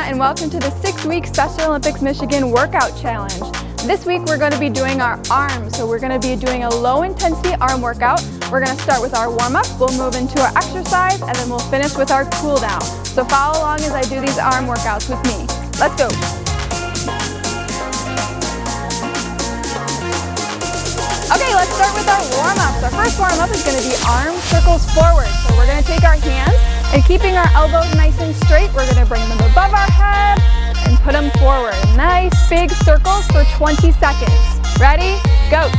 and welcome to the 6-week Special Olympics Michigan Workout Challenge. This week we're going to be doing our arms, so we're going to be doing a low-intensity arm workout. We're going to start with our warm-up, we'll move into our exercise, and then we'll finish with our cool-down. So follow along as I do these arm workouts with me. Let's go! Okay, let's start with our warm-up. Our first warm-up is going to be arm circles forward. So we're going to take our hands and keeping our elbows nice and straight, we're going to bring them above our head and put them forward. Nice big circles for 20 seconds. Ready? Go!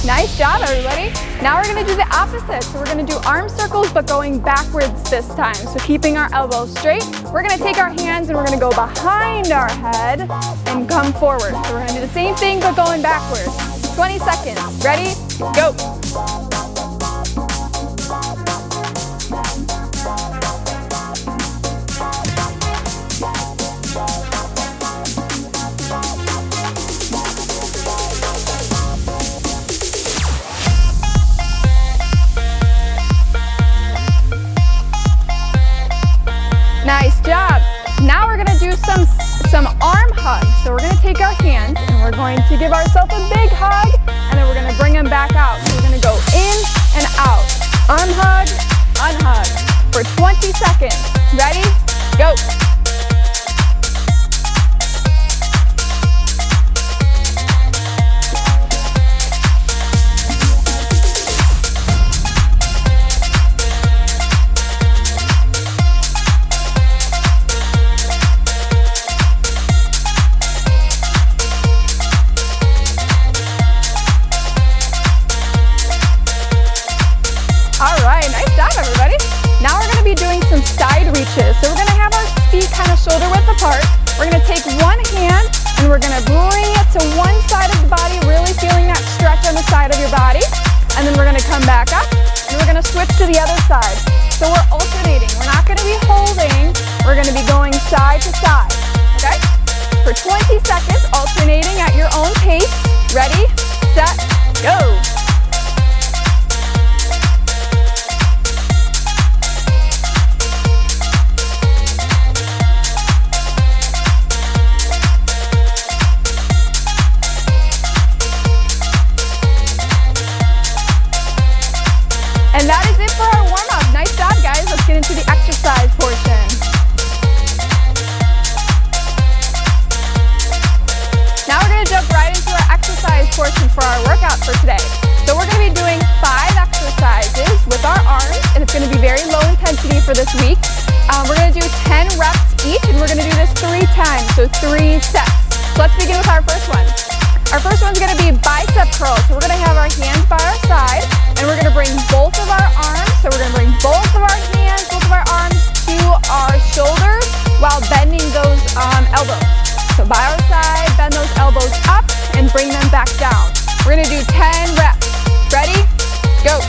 Nice job, everybody. Now we're going to do the opposite. So we're going to do arm circles, but going backwards this time. So keeping our elbows straight, we're going to take our hands and we're going to go behind our head and come forward. So we're going to do the same thing, but going backwards. 20 seconds. Ready? Go. Nice job. Now we're going to do some arm hugs. So we're going to take our hands and we're going to give ourselves a big hug and then we're going to bring them back out. So we're going to go in and out. Arm hug, unhug for 20 seconds. Ready? Go. Now we're going to be doing some side reaches. So we're going to have our feet kind of shoulder width apart. We're going to take one hand and we're going to bring it to one side of the body, really feeling that stretch on the side of your body. And then we're going to come back up and we're going to switch to the other side. So we're alternating. We're not going to be holding. We're going to be going side to side. Okay? For 20 seconds, alternating at your own pace. Ready, set, go. And that is it for our warm-up. Nice job, guys. Let's get into the exercise portion. Now we're going to jump right into our exercise portion for our workout for today. So we're going to be doing 5 exercises with our arms, and it's going to be very low intensity for this week. We're going to do 10 reps each, and we're going to do this 3 times, so 3 sets. So let's begin with our first one. Our first one's going to be bicep curls. So we're going to have our hands by our side, and we're going to bring both of our arms. So we're going to bring both of our hands, both of our arms to our shoulders while bending those elbows. So by our side, bend those elbows up and bring them back down. We're going to do 10 reps. Ready? Go.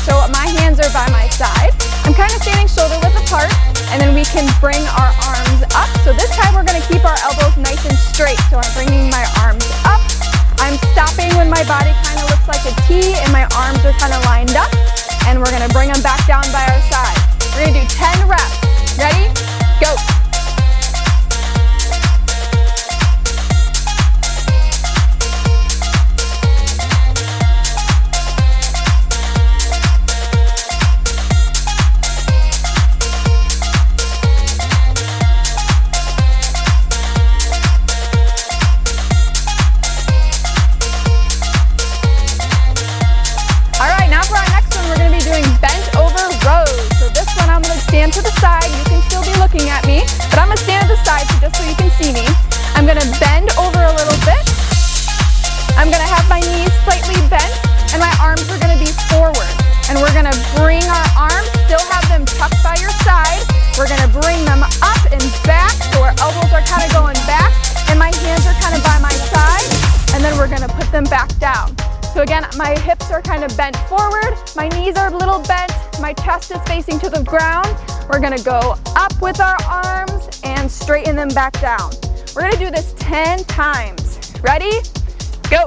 So my hands are by my side. I'm kind of standing shoulder width apart, and then we can bring our arms up. So this time we're going to keep our elbows nice and straight. So I'm bringing my arms up. I'm stopping when my body kind of looks like a T and my arms are kind of lined up. And we're going to bring them back down by our side. We're going to do 10 reps. Ready? Go. Bent over rows. So this one I'm going to stand to the side. You can still be looking them up and back. So our elbows are kind of going back and my hands are kind of by my side. And then we're gonna put them back down. So again, my hips are kind of bent forward. My knees are a little bent. My chest is facing to the ground. We're gonna go up with our arms and straighten them back down. We're gonna do this 10 times. Ready? Go.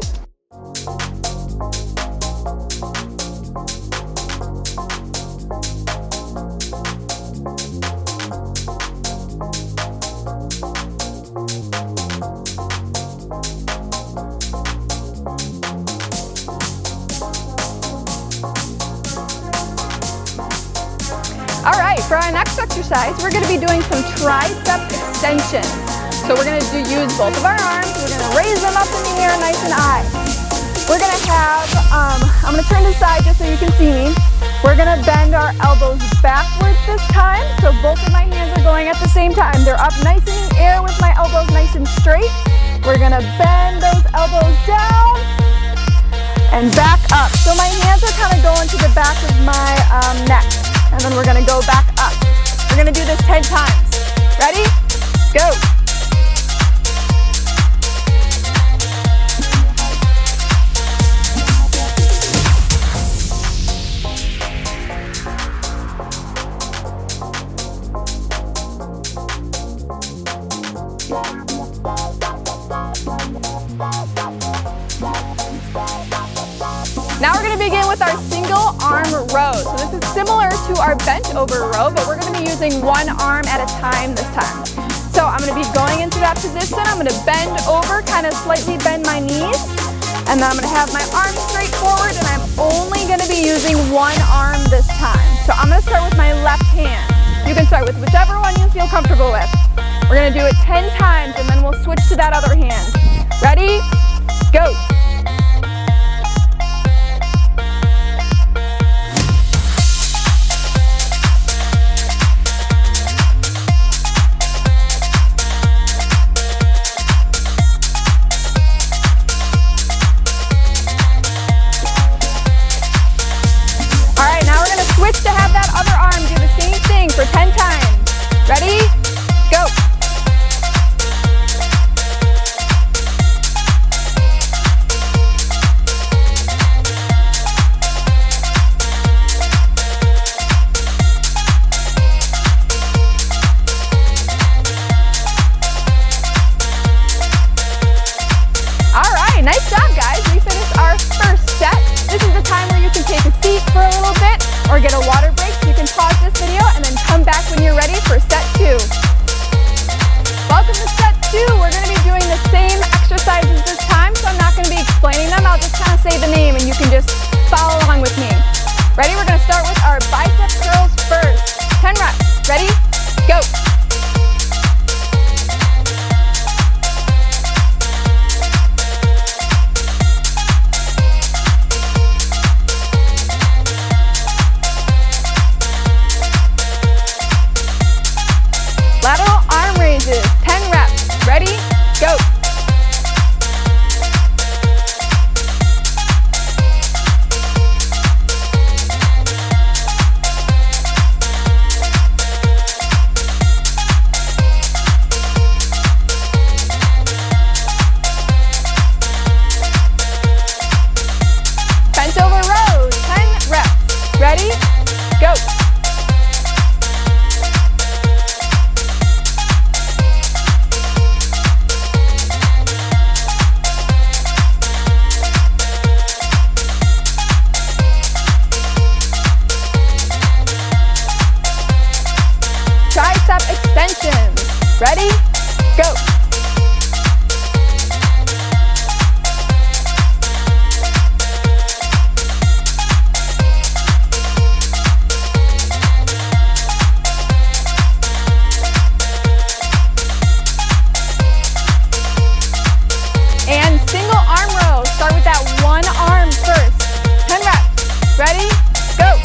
All right, for our next exercise, we're gonna be doing some tricep extensions. So we're gonna use both of our arms. We're gonna raise them up in the air nice and high. We're gonna have, I'm gonna turn to the side just so you can see me. We're gonna bend our elbows backwards this time. So both of my hands are going at the same time. They're up nice in the air with my elbows nice and straight. We're gonna bend those elbows down and back up. So my hands are kind of going to the back of my neck. And then we're gonna go back up. We're gonna do this 10 times. Ready? Go. Now we're going to begin with our single arm row. So this is similar to our bent over row, but we're going to be using one arm at a time this time. So I'm going to be going into that position. I'm going to bend over, kind of slightly bend my knees. And then I'm going to have my arms straight forward, and I'm only going to be using one arm this time. So I'm going to start with my left hand. You can start with whichever one you feel comfortable with. We're going to do it 10 times, and then we'll switch to that other hand. Ready? Go. Switch to have that other arm do the same thing for 10 times. Ready? Go. All right, nice job, guys. We finished our first set. This is the time where you can take a seat for a little bit or get a water break. You can pause this video and then come back when you're ready for set 2. Welcome to set 2. We're going to be doing the same exercises this time, so I'm not going to be explaining them. I'll just kind of say the name and you can just follow along with me. Ready? We're going to start with our bicep curls first. 10 reps. Ready? Go. Lateral arm raises, 10 reps. Ready? Go. Bent over rows, 10 reps. Ready? Go. Tricep extensions. Ready? Go. And single arm row. Start with that one arm first. 10 reps. Ready? Go.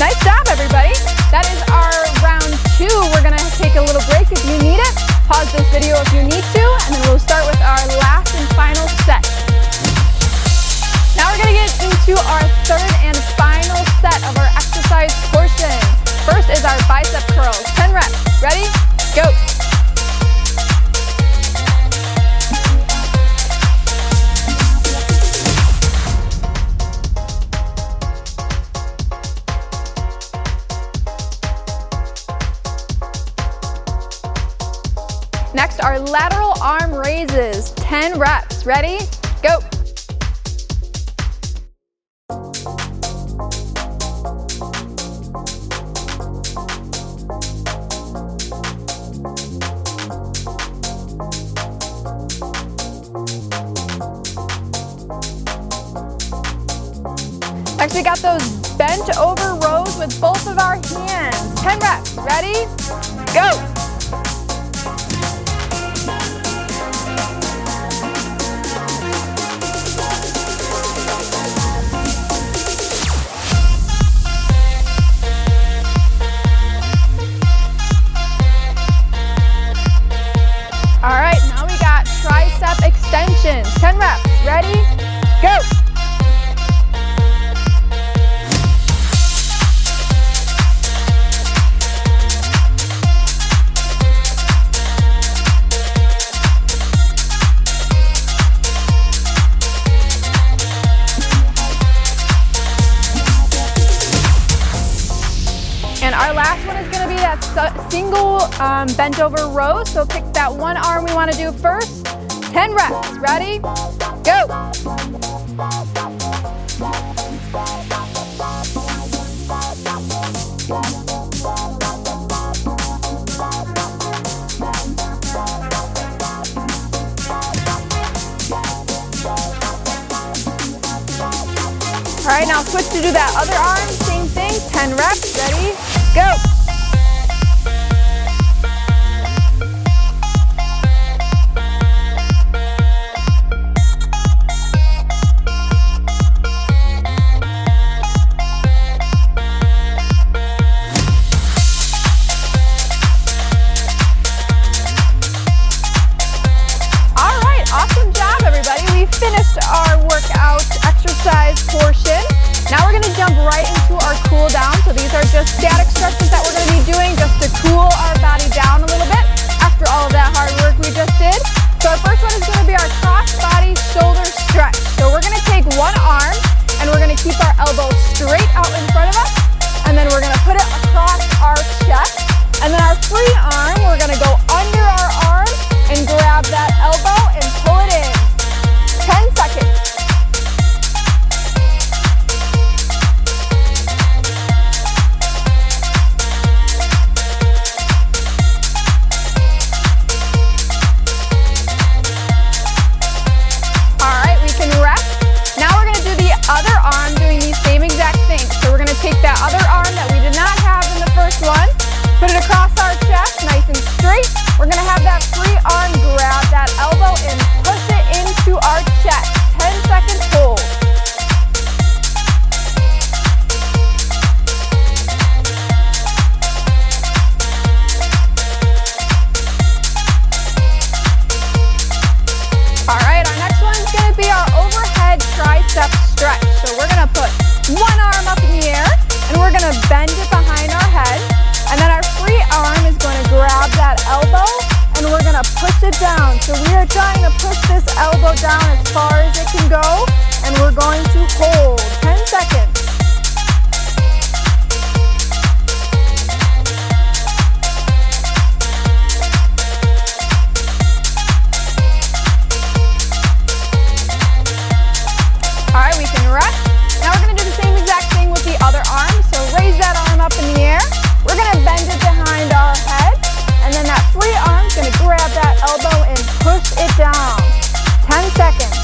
Nice job, everybody. That is our round 2. We're gonna take a little break if you need it. Pause this video if you need to, and then we'll start with our last and final set. Now we're gonna get into our third and final set of our exercise portion. First is our bicep curls, 10 reps. Ready? Go. Next, our lateral arm raises, 10 reps. Ready? Go. Next, we got those bent over rows with both of our hands. 10 reps. Ready? Go. All right, now we got tricep extensions. 10 reps. Ready? Go. And our last one is going to be that single bent over row. So pick that one arm we want to do first. 10 reps. Ready? Go. All right, now switch to do that other arm. Same thing. 10 reps. Ready? Go. All right, awesome job, everybody. We finished our workout exercise portion. Now we're going to jump right into our cool down. So these are just static stretches that we're going to be doing just to cool our body down a little bit after all of that hard work we just did. So our first one is going to be our cross body shoulder stretch. So we're going to take one arm and we're going to keep our elbow straight out in front of us, and then we're going to put it across our chest, and then our free arm, we're going to go under our arm and grab that elbow and pull it in. 10 seconds. Other arm doing these same exact things. So we're going to take that other arm that we did not have in the first one, put it across our chest, nice and straight. We're going to have that free arm grab that elbow and push it into our chest. 10 seconds hold. All right, our next one's going to be our overhead tricep stretch. So we're going to put one arm up in the air and we're going to bend it behind our head, and then our free arm is going to grab that elbow and we're going to push it down. So we are trying to push this elbow down as far as it can go, and we're going to hold 10 seconds. All right, we can rest. Now we're going to do the same exact thing with the other arm. So raise that arm up in the air. We're going to bend it behind our head, and then that free arm is going to grab that elbow and push it down. 10 seconds.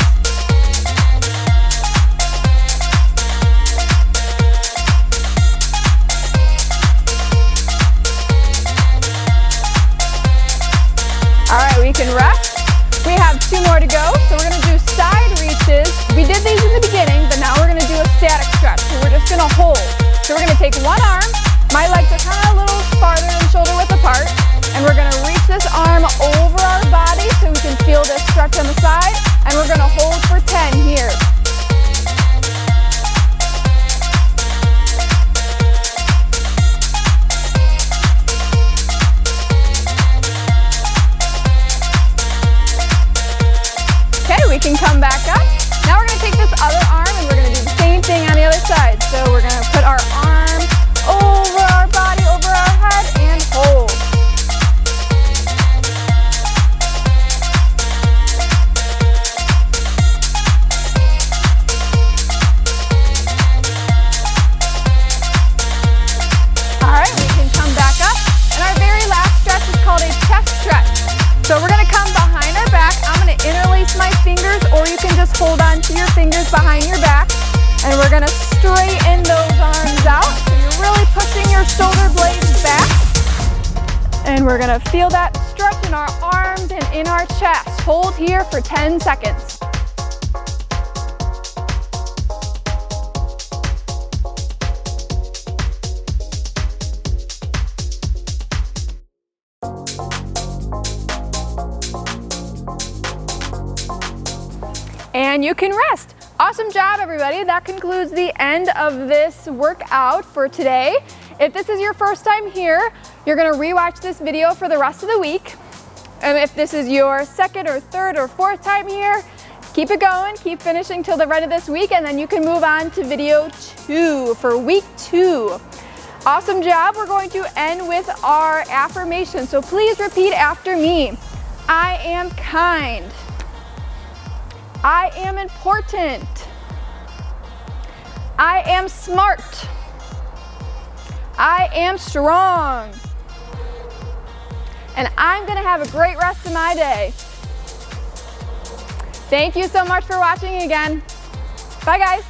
All right, we can rest. We have 2 more to go, so we're going to do side reaches. We did these in the beginning, but now we're going to do a static stretch. So we're just going to hold So we're gonna take one arm, my legs are kind of a little farther than shoulder width apart, and we're gonna reach this arm over our body so we can feel this stretch on the side, and we're gonna hold for 10 here. Okay, we can come back up. Now we're gonna take this other arm and we're gonna do the same thing on the other side. So we're gonna put our arm over our body, over our head, and hold. All right, we can come back up. And our very last stretch is called a chest stretch. So we're gonna come behind our back. I'm gonna interlace my fingers, or you can just hold on to your fingers behind your back. And we're gonna straighten those arms out. So you're really pushing your shoulder blades back. And we're gonna feel that stretch in our arms and in our chest. Hold here for 10 seconds. And you can rest. Awesome job, everybody. That concludes the end of this workout for today. If this is your first time here, you're gonna rewatch this video for the rest of the week. And if this is your second or third or fourth time here, keep it going, keep finishing till the end of this week, and then you can move on to video 2 for week 2. Awesome job. We're going to end with our affirmation. So please repeat after me. I am kind. I am important. I am smart. I am strong. And I'm gonna have a great rest of my day. Thank you so much for watching again. Bye, guys.